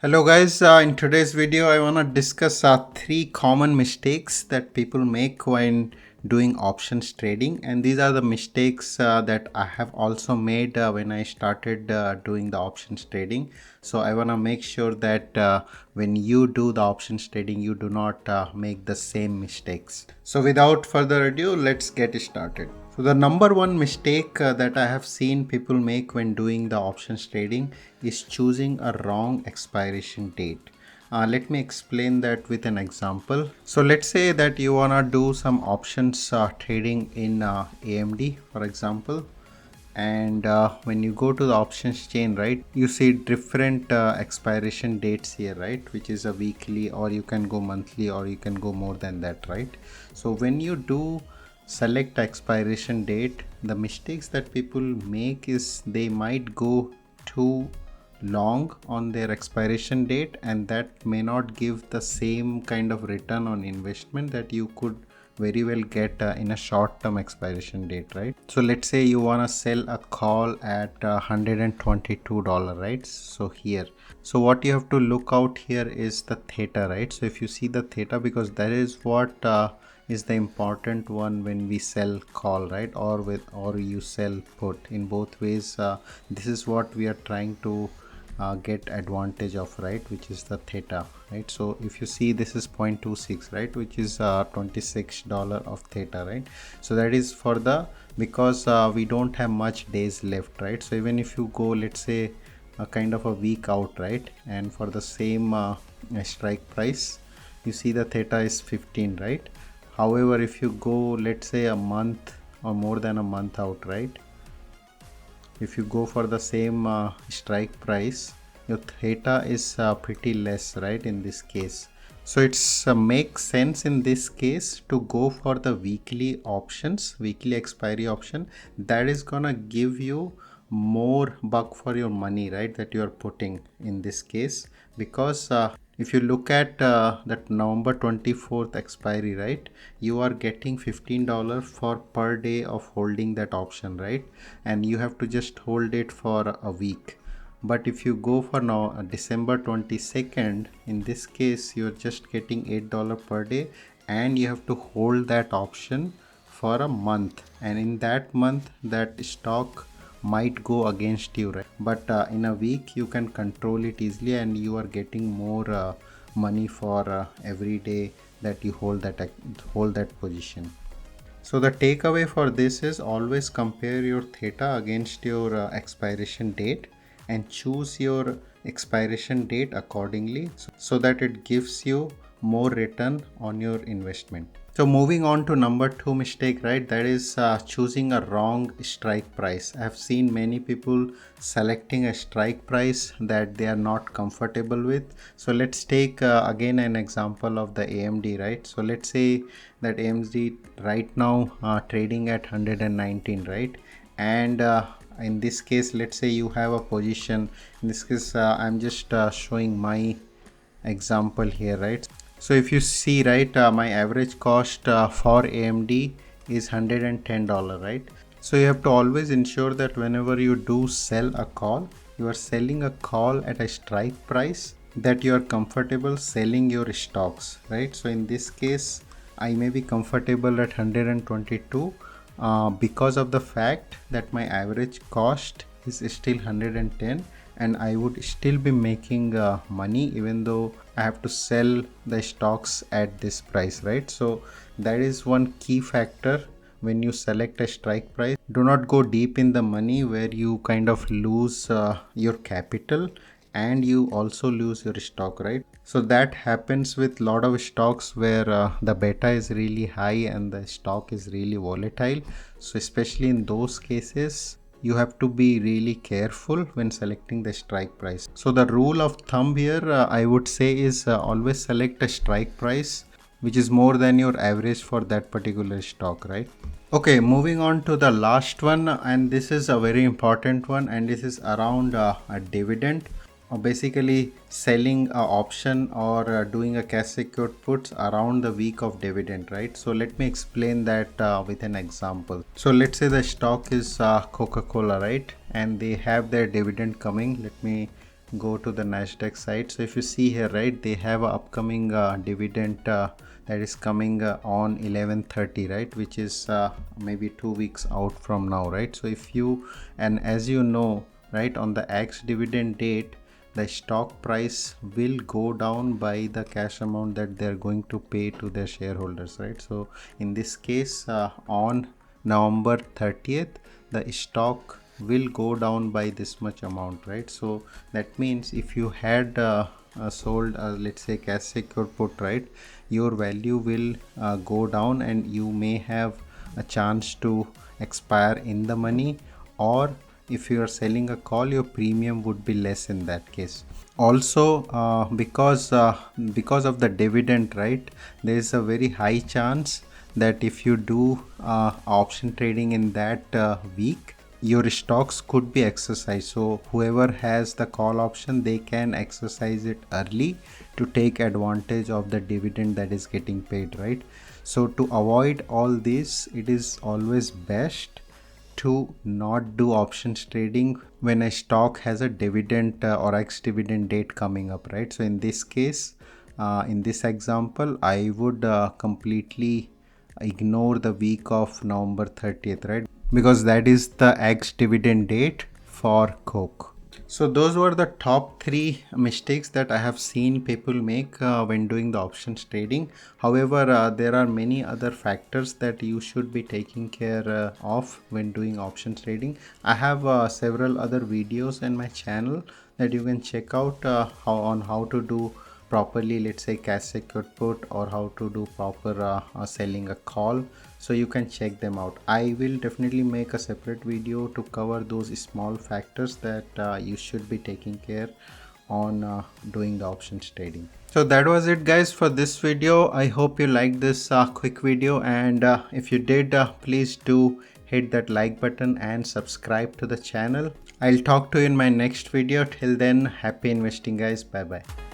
Hello guys, in today's video I want to discuss three common mistakes that people make when doing options trading, and these are the mistakes that I have also made when I started doing the options trading. So I want to make sure that when you do the options trading you do not make the same mistakes. So without further ado, let's get started. So the number one mistake that I have seen people make when doing the options trading is choosing a wrong expiration date. Let me explain that with an example. So let's say that you wanna do some options trading in AMD, for example. And when you go to the options chain, right, you see different expiration dates here, right, which is a weekly, or you can go monthly, or you can go more than that, right? So when you do select expiration date, the mistakes that people make is they might go too long on their expiration date, and that may not give the same kind of return on investment that you could very well get in a short term expiration date, right? So let's say you want to sell a call at $122, right? So here, so what you have to look out here is the theta, right? So if you see the theta, because that is what is the important one when we sell call, right? Or you sell put. In both ways, this is what we are trying to get advantage of, right, which is the theta, right? So if you see, this is 0.26, right, which is $26 of theta, right? So that is for the, because we don't have much days left, right? So even if you go, let's say, a kind of a week out, right, and for the same strike price, you see the theta is 15, right? However, if you go, let's say, a month or more than a month out, right, if you go for the same strike price, your theta is pretty less, right, in this case. So it's makes sense in this case to go for the weekly options, weekly expiry option. That is gonna give you more buck for your money, right, that you are putting in this case. Because if you look at that November 24th expiry, right, you are getting $15 for per day of holding that option, right? And you have to just hold it for a week. But if you go for now December 22nd, in this case you're just getting $8 per day, and you have to hold that option for a month, and in that month that stock might go against you, right? But in a week you can control it easily, and you are getting more money for every day that you hold that position. So the takeaway for this is always compare your theta against your expiration date, and choose your expiration date accordingly, so that it gives you more return on your investment. So moving on to number two mistake, right, that is choosing a wrong strike price. I have seen many people selecting a strike price that they are not comfortable with. So let's take again an example of the AMD, right? So let's say that AMD right now trading at 119, right? And in this case, let's say you have a position. In this case, I'm just showing my example here, right? So if you see, right, my average cost for AMD is $110, right? So you have to always ensure that whenever you do sell a call, you are selling a call at a strike price that you are comfortable selling your stocks, right? So in this case, I may be comfortable at 122 because of the fact that my average cost is still 110, and I would still be making money even though I have to sell the stocks at this price, right? So that is one key factor when you select a strike price. Do not go deep in the money where you kind of lose your capital, and you also lose your stock, right? So that happens with lot of stocks where the beta is really high and the stock is really volatile. So especially in those cases, you have to be really careful when selecting the strike price. So the rule of thumb here, I would say, is always select a strike price which is more than your average for that particular stock, right? Okay, moving on to the last one, and this is a very important one, and this is around a dividend, or basically selling a option or doing a cash secured puts around the week of dividend, right? So let me explain that with an example. So let's say the stock is Coca-Cola, right, and they have their dividend coming. Let me go to the Nasdaq site. So if you see here, right, they have a upcoming dividend that is coming on 11:30, right, which is maybe 2 weeks out from now, right? So if you, and as you know, right, on the ex dividend date, the stock price will go down by the cash amount that they're going to pay to their shareholders, right? So in this case, on November 30th, the stock will go down by this much amount, right? So that means if you had sold let's say cash secured put, right, your value will go down and you may have a chance to expire in the money, or if you are selling a call, your premium would be less in that case. Also because of the dividend, right, there is a very high chance that if you do option trading in that week, your stocks could be exercised. So whoever has the call option, they can exercise it early to take advantage of the dividend that is getting paid, right? So to avoid all this, it is always best to not do options trading when a stock has a dividend or ex dividend date coming up, right? So in this case, in this example, I would completely ignore the week of November 30th, right, because that is the ex dividend date for Coke. So those were the top 3 mistakes that I have seen people make when doing the options trading. However, there are many other factors that you should be taking care of when doing options trading. I have several other videos in my channel that you can check out how to do properly, let's say cash secured put, or how to do proper selling a call. So you can check them out. I will definitely make a separate video to cover those small factors that you should be taking care on doing the options trading. So that was it, guys, for this video. I hope you liked this quick video, and if you did, please do hit that like button and subscribe to the channel. I'll talk to you in my next video. Till then, happy investing, guys. Bye bye.